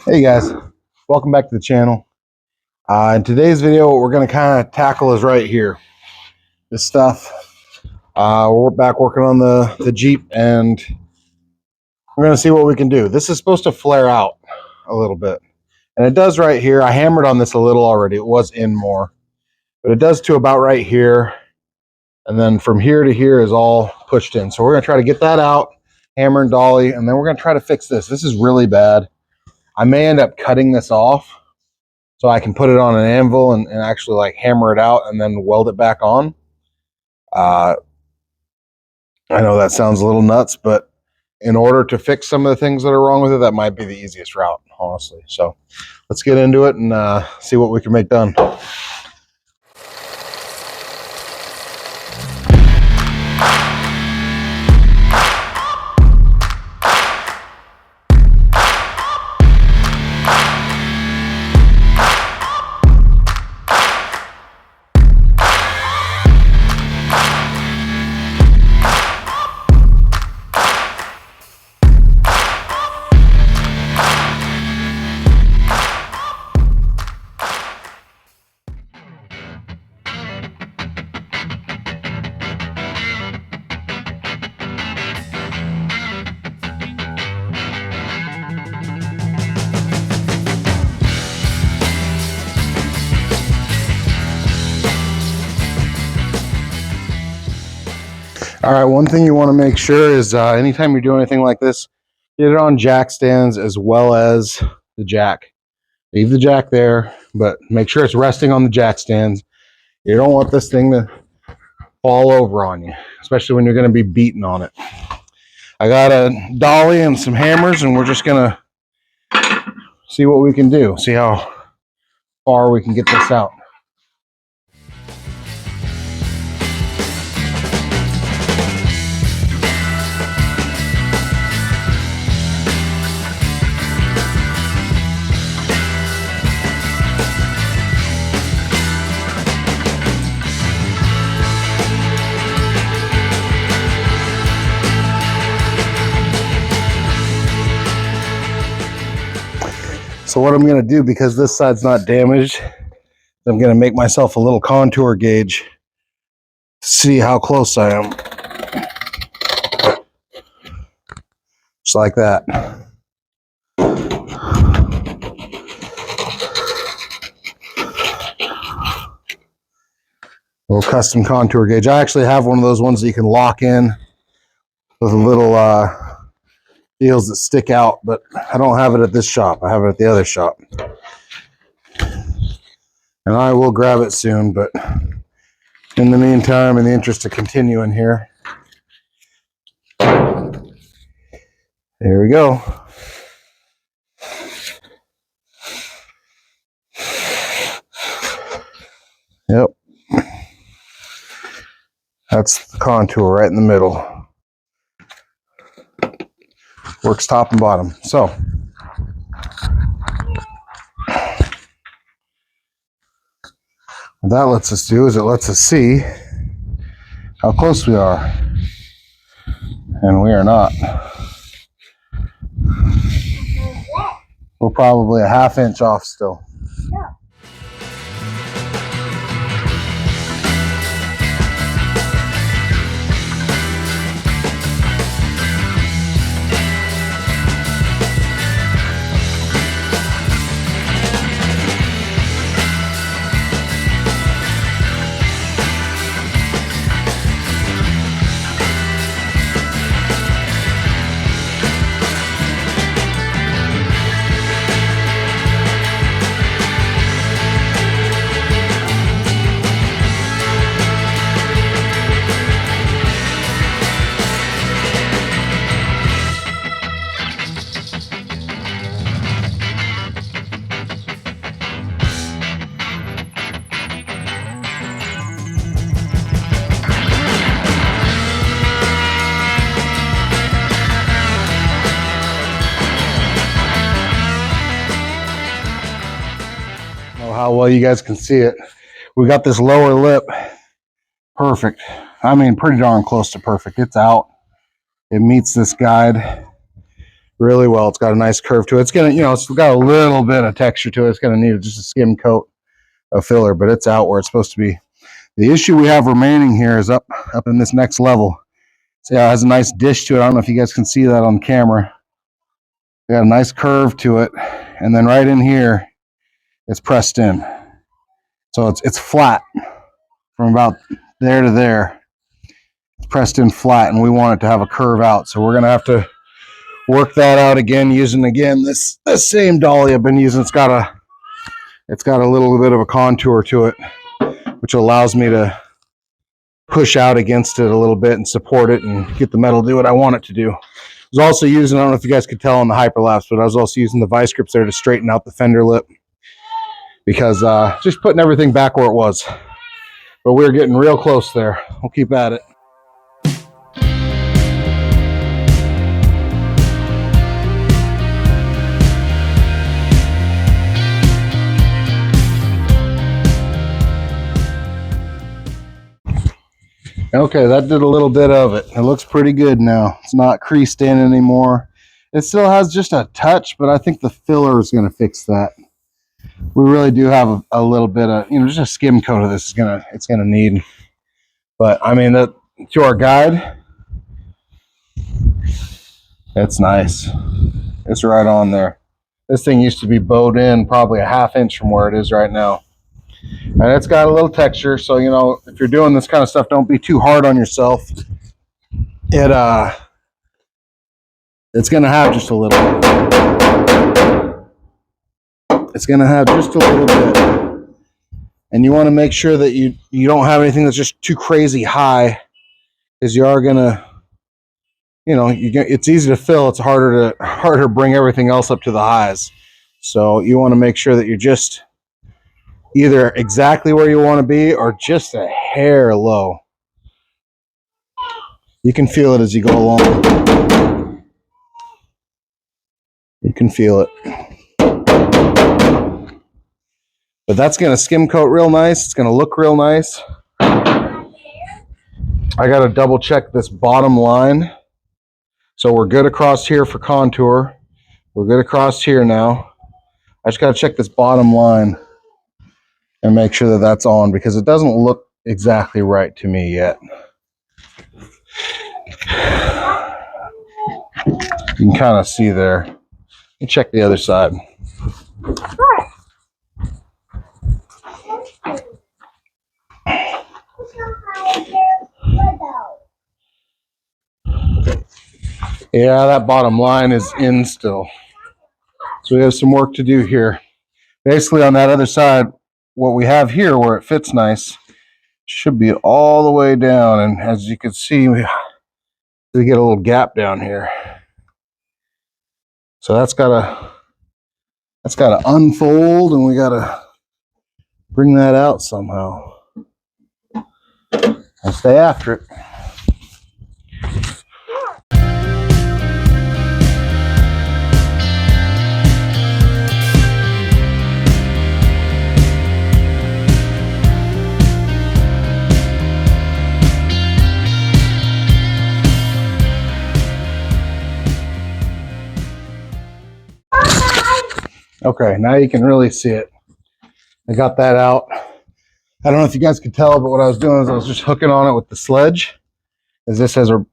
Hey guys, welcome back to the channel. In today's video, what we're going to kind of tackle is right here. This stuff. We're back working on the Jeep, and we're going to see what we can do. This is supposed to flare out a little bit, and it does right here. I hammered on this a little already. It was in more, but it does to about right here, and then from here to here is all pushed in. So we're going to try to get that out, hammer and dolly, and then we're going to try to fix this. This is really bad. I may end up cutting this off so I can put it on an anvil and actually like hammer it out and then weld it back on. I know that sounds a little nuts, but in order to fix some of the things that are wrong with it, that might be the easiest route, honestly. So let's get into it and see what we can make done. All right, one thing you want to make sure is anytime you're doing anything like this, get it on jack stands as well as the jack. Leave the jack there, but make sure it's resting on the jack stands. You don't want this thing to fall over on you, especially when you're going to be beating on it. I got a dolly and some hammers, and we're just going to see what we can do, see how far we can get this out. So what I'm going to do, because this side's not damaged, I'm going to make myself a little contour gauge to see how close I am. Just like that. A little custom contour gauge. I actually have one of those ones that you can lock in with a little deals that stick out, but I don't have it at this shop. I have it at the other shop. And I will grab it soon, but in the meantime, in the interest of continuing here, there we go. Yep. That's the contour right in the middle. Works top and bottom. So what that lets us do is it lets us see how close we are. And we are not. We're probably a ½ inch off still. Yeah. How well you guys can see it. We got this lower lip perfect. I mean, pretty darn close to perfect. It's out. It meets this guide really well. It's got a nice curve to it. It's gonna, you know, it's got a little bit of texture to it. It's gonna need just a skim coat of filler, but it's out where it's supposed to be. The issue we have remaining here is up in this next level. See how it has a nice dish to it. I don't know if you guys can see that on camera. It got a nice curve to it, and then right in here, it's pressed in. So it's flat from about there to there. It's pressed in flat, and we want it to have a curve out. So we're gonna have to work that out again using this same dolly I've been using. It's got a little bit of a contour to it, which allows me to push out against it a little bit and support it and get the metal to do what I want it to do. I was also using, I don't know if you guys could tell on the hyperlapse, but I was also using the vice grips there to straighten out the fender lip, because just putting everything back where it was. But we're getting real close there. We'll keep at it. Okay, that did a little bit of it. It looks pretty good now. It's not creased in anymore. It still has just a touch, but I think the filler is going to fix that. We really do have a little bit of, you know, just a skim coat of this it's gonna need. But I mean, that to our guide, it's nice. It's right on there. This thing used to be bowed in probably a ½ inch from where it is right now. And it's got a little texture, so you know, if you're doing this kind of stuff, don't be too hard on yourself. It's gonna have just a little bit. It's gonna have just a little bit. And you want to make sure that you don't have anything that's just too crazy high, because you are gonna, you know, it's easy to fill. It's harder to bring everything else up to the highs. So you want to make sure that you're just either exactly where you want to be or just a hair low. You can feel it as you go along. You can feel it. But that's going to skim coat real nice. It's going to look real nice. I got to double check this bottom line. So we're good across here for contour. We're good across here now. I just got to check this bottom line and make sure that that's on, because it doesn't look exactly right to me yet. You can kind of see there. Let me check the other side. Yeah, that bottom line is in still. So we have some work to do here. Basically on that other side, what we have here where it fits nice should be all the way down, and as you can see, we get a little gap down here. So that's gotta unfold, and we gotta bring that out somehow. I'll stay after it. Okay, now you can really see it. I got that out. I don't know if you guys could tell, but what I was doing is I was just hooking on it with the sledge, as this has a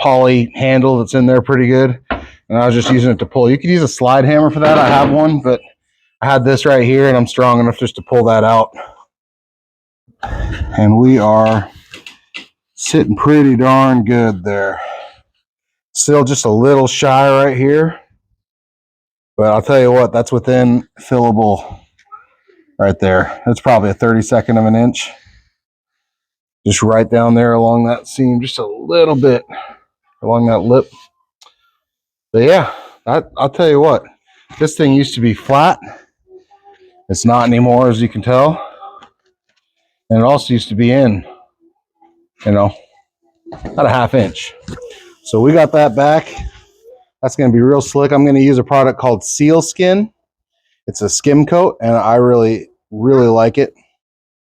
poly handle that's in there pretty good, and I was just using it to pull. You could use a slide hammer for that. I have one, but I had this right here, and I'm strong enough just to pull that out. And we are sitting pretty darn good there. Still just a little shy right here, but I'll tell you what, that's within fillable right there. That's probably a 32nd of an inch. Just right down there along that seam, just a little bit along that lip. But yeah, I'll tell you what, this thing used to be flat. It's not anymore, as you can tell. And it also used to be in, you know, about a ½ inch. So we got that back. That's going to be real slick. I'm going to use a product called Seal Skin. It's a skim coat, and I really, really like it.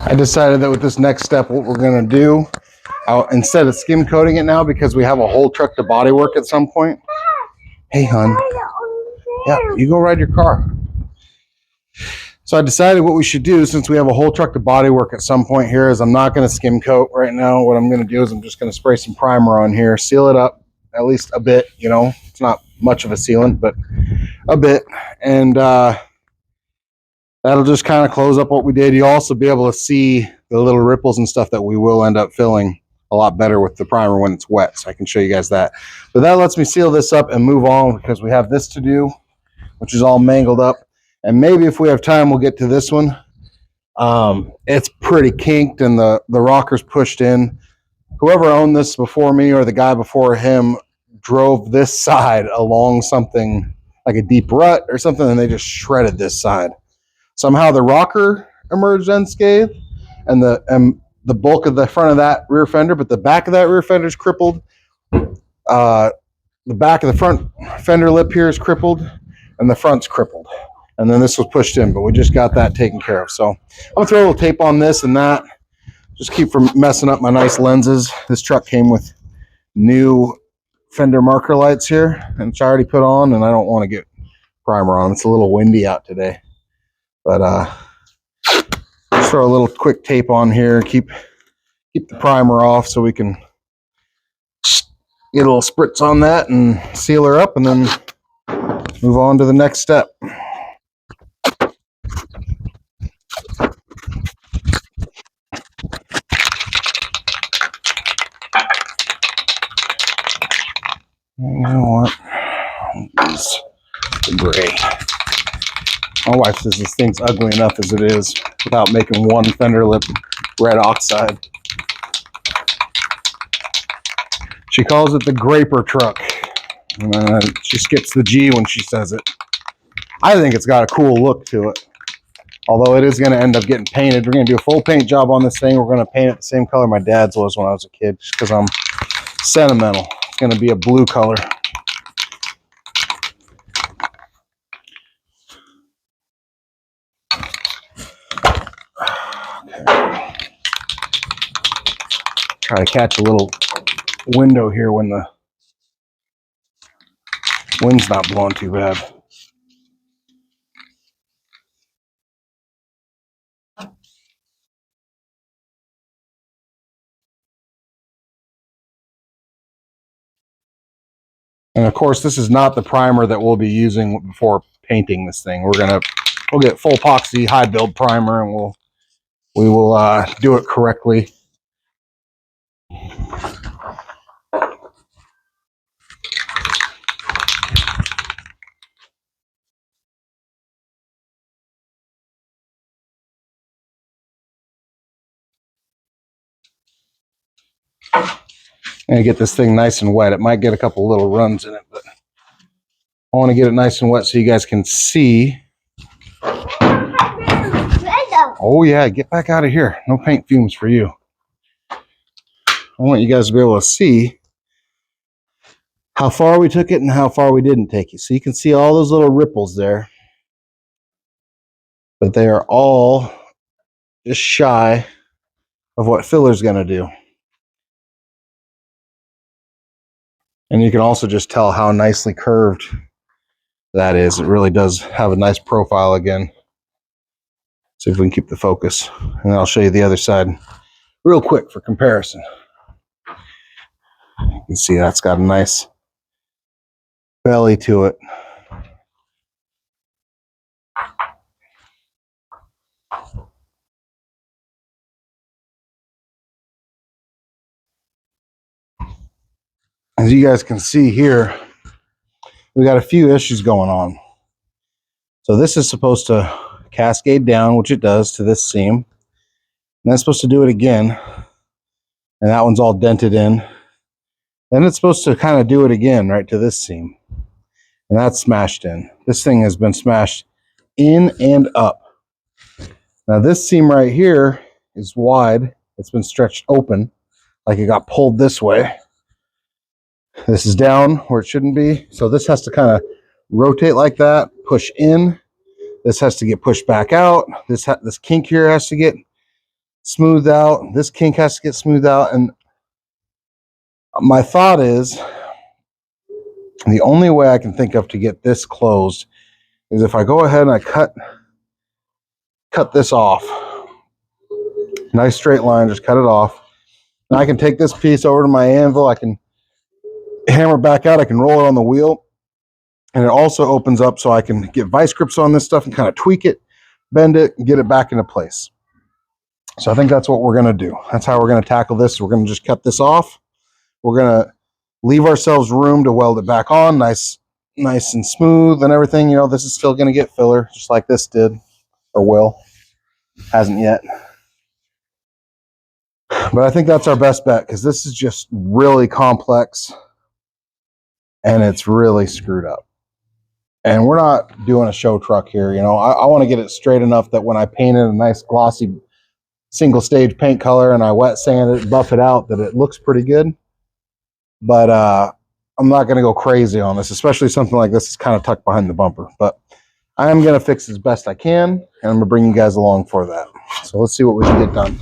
I decided that with this next step, what we're going to do, instead of skim coating it now, because we have a whole truck to body work at some point, Hey, hon. Yeah, you go ride your car. So I decided what we should do, since we have a whole truck of body work at some point here, is I'm not going to skim coat right now. What I'm going to do is I'm just going to spray some primer on here, seal it up at least a bit. You know, it's not much of a sealant, but a bit. And that'll just kind of close up what we did. You'll also be able to see the little ripples and stuff that we will end up filling a lot better with the primer when it's wet. So I can show you guys that. But that lets me seal this up and move on, because we have this to do, which is all mangled up. And maybe if we have time, we'll get to this one. It's pretty kinked and the rocker's pushed in. Whoever owned this before me or the guy before him drove this side along something like a deep rut or something, and they just shredded this side. Somehow the rocker emerged unscathed, and the bulk of the front of that rear fender, but the back of that rear fender is crippled. The back of the front fender lip here is crippled, and the front's crippled. And then this was pushed in, but we just got that taken care of. So I'm gonna throw a little tape on this and that, just keep from messing up my nice lenses. This truck came with new fender marker lights here, and it's already put on, and I don't want to get primer on. It's a little windy out today, but just throw a little quick tape on here, keep the primer off so we can get a little spritz on that and seal her up, and then move on to the next step. You know what? Use the gray. My wife says this thing's ugly enough as it is without making one fender lip red oxide. She calls it the Graper truck. She skips the G when she says it. I think it's got a cool look to it. Although it is going to end up getting painted. We're going to do a full paint job on this thing. We're going to paint it the same color my dad's was when I was a kid, just because I'm sentimental. It's going to be a blue color. Try to catch a little window here when the wind's not blowing too bad. And of course, this is not the primer that we'll be using before painting this thing. We'll get full epoxy high build primer, and we will do it correctly. And get this thing nice and wet. It might get a couple little runs in it, but I want to get it nice and wet so you guys can see. Oh yeah, get back out of here. No paint fumes for you. I want you guys to be able to see how far we took it and how far we didn't take it. So you can see all those little ripples there, but they are all just shy of what filler's going to do. And you can also just tell how nicely curved that is. It really does have a nice profile again. See if we can keep the focus. And then I'll show you the other side real quick for comparison. You can see that's got a nice belly to it. As you guys can see here, we got a few issues going on. So this is supposed to cascade down, which it does, to this seam. And that's supposed to do it again. And that one's all dented in. Then it's supposed to kind of do it again right to this seam. And that's smashed in. This thing has been smashed in and up. Now this seam right here is wide. It's been stretched open, like it got pulled this way. This is down where it shouldn't be. So this has to kind of rotate like that, push in. This has to get pushed back out. This kink here has to get smoothed out. This kink has to get smoothed out. And my thought is And the only way I can think of to get this closed is if I go ahead and I cut this off. Nice straight line, just cut it off. Now I can take this piece over to my anvil. I can hammer it back out. I can roll it on the wheel. And it also opens up so I can get vice grips on this stuff and kind of tweak it, bend it, and get it back into place. So I think that's what we're going to do. That's how we're going to tackle this. We're going to just cut this off. We're going to leave ourselves room to weld it back on, nice and smooth and everything. You know, this is still going to get filler, just like this did, or will. Hasn't yet. But I think that's our best bet, because this is just really complex and it's really screwed up. And we're not doing a show truck here. You know, I want to get it straight enough that when I paint it a nice glossy single stage paint color and I wet sand it, buff it out, that it looks pretty good. But I'm not going to go crazy on this, especially something like this is kind of tucked behind the bumper. But I am going to fix it as best I can, and I'm going to bring you guys along for that. So let's see what we can get done.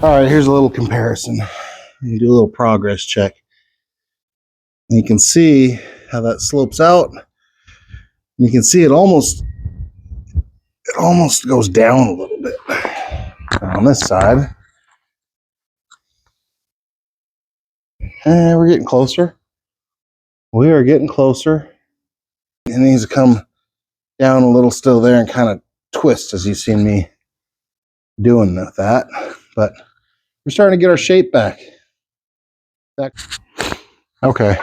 All right, here's a little comparison. You do a little progress check. And you can see how that slopes out. And you can see it almost goes down a little bit on this side. And we're getting closer. We are getting closer. It needs to come down a little still there and kind of twist, as you've seen me doing with that. But we're starting to get our shape back. Okay.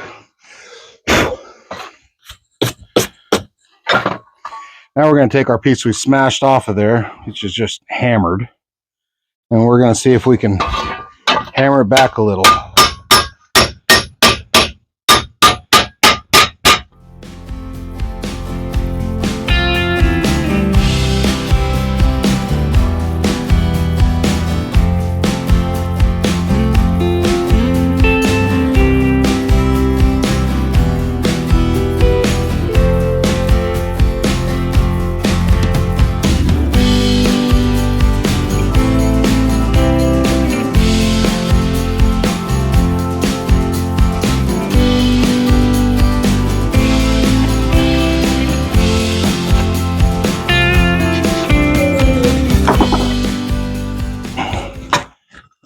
Now we're going to take our piece we smashed off of there, which is just hammered, and we're going to see if we can hammer it back a little.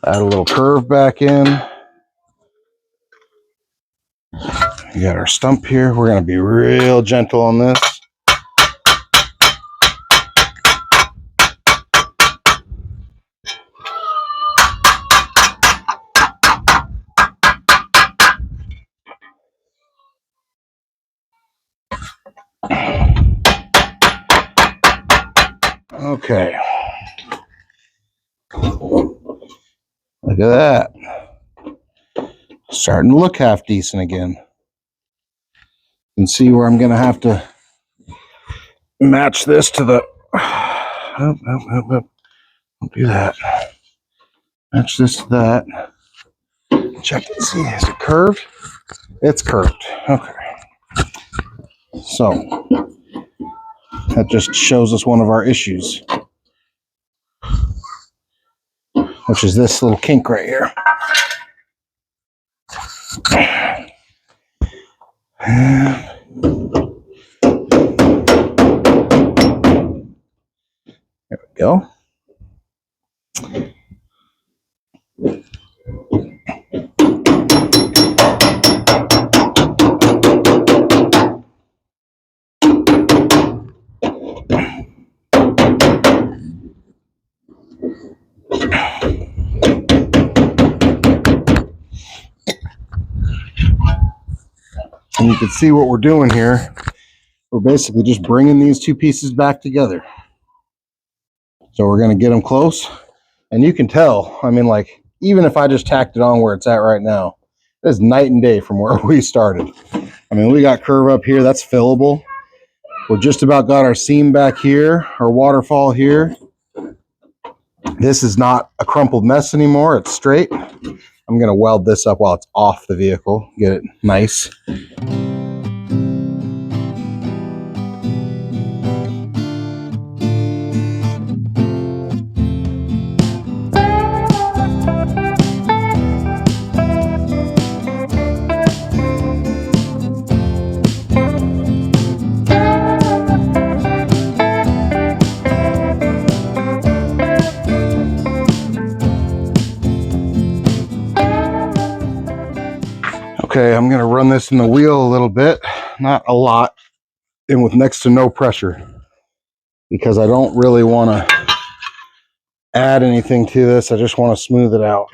Add a little curve back in. We got our stump here. We're going to be real gentle on this. Okay. Look at that. Starting to look half decent again. You can see where I'm going to have to match this to the... Don't do that. Match this to that. Check it. See, is it curved? It's curved. Okay. So, that just shows us one of our issues, which is this little kink right here. There we go. you can see what we're doing here. We're basically just bringing these two pieces back together. So we're going to get them close. And you can tell, I mean, like, even if I just tacked it on where it's at right now, it's night and day from where we started. I mean, we got curve up here. That's fillable. We're just about got our seam back here, our waterfall here. This is not a crumpled mess anymore. It's straight. I'm going to weld this up while it's off the vehicle. Get it nice. Okay, I'm going to run this in the wheel a little bit, not a lot, and with next to no pressure, because I don't really want to add anything to this. I just want to smooth it out.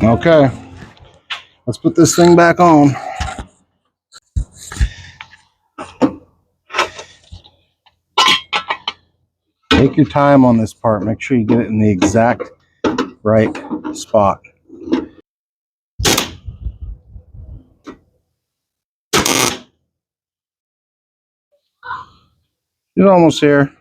Okay, let's put this thing back on. Take your time on this part. Make sure you get it in the exact right spot. You're almost here.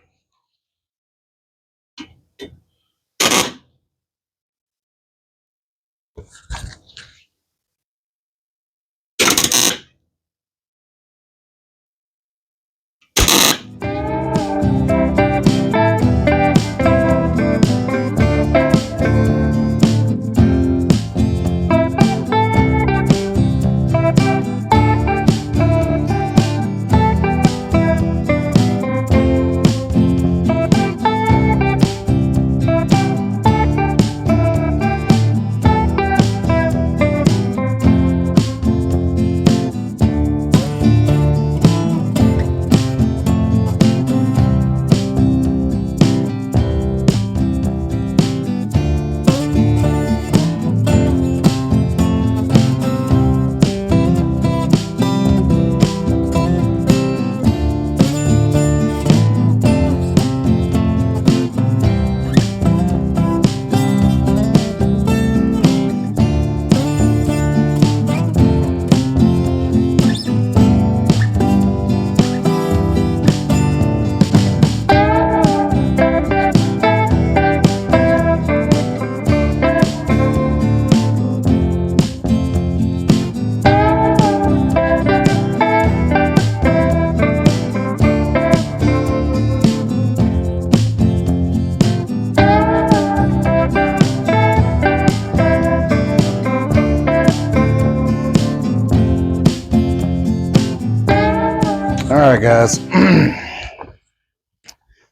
All right, guys.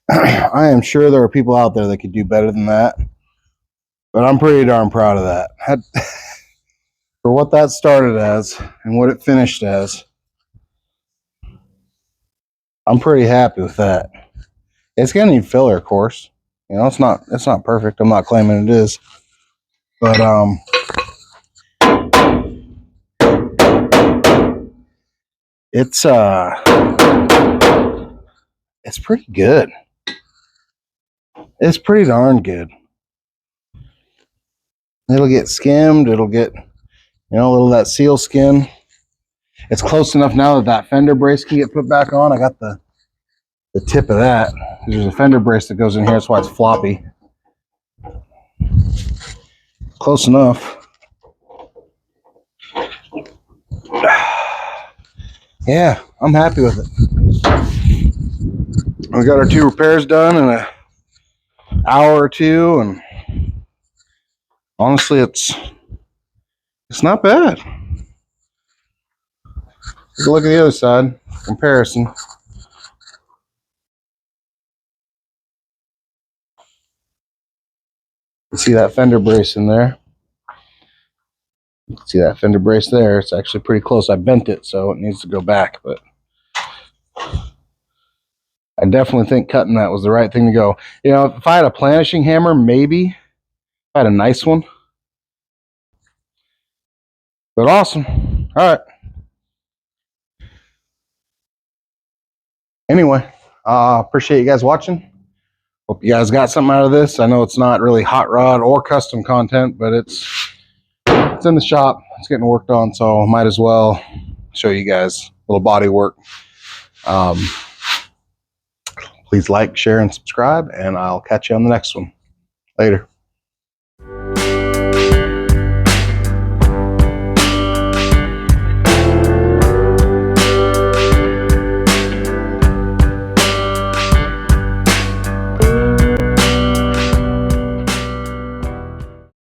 I am sure there are people out there that could do better than that, but I'm pretty darn proud of that. For what that started as and what it finished as, I'm pretty happy with that. It's gonna need filler, of course. You know, it's not perfect. I'm not claiming it is, but it's pretty good. It's pretty darn good. It'll get skimmed. It'll get, you know, a little of that seal skin. It's close enough now that that fender brace can get put back on. I got the tip of that. There's a fender brace that goes in here. That's why it's floppy. Close enough. Yeah, I'm happy with it. We got our 2 repairs done in an hour or 2, and honestly, it's not bad. Take a look at the other side. Comparison. You see that fender brace in there? See that fender brace there? It's actually pretty close. I bent it, so it needs to go back, but I definitely think cutting that was the right thing to go. You know, if I had a planishing hammer, maybe. If I had a nice one. But awesome. All right. Anyway, appreciate you guys watching. Hope you guys got something out of this. I know it's not really hot rod or custom content, but it's in the shop. It's getting worked on, so might as well show you guys a little body work. Please like, share, and subscribe, and I'll catch you on the next one. Later.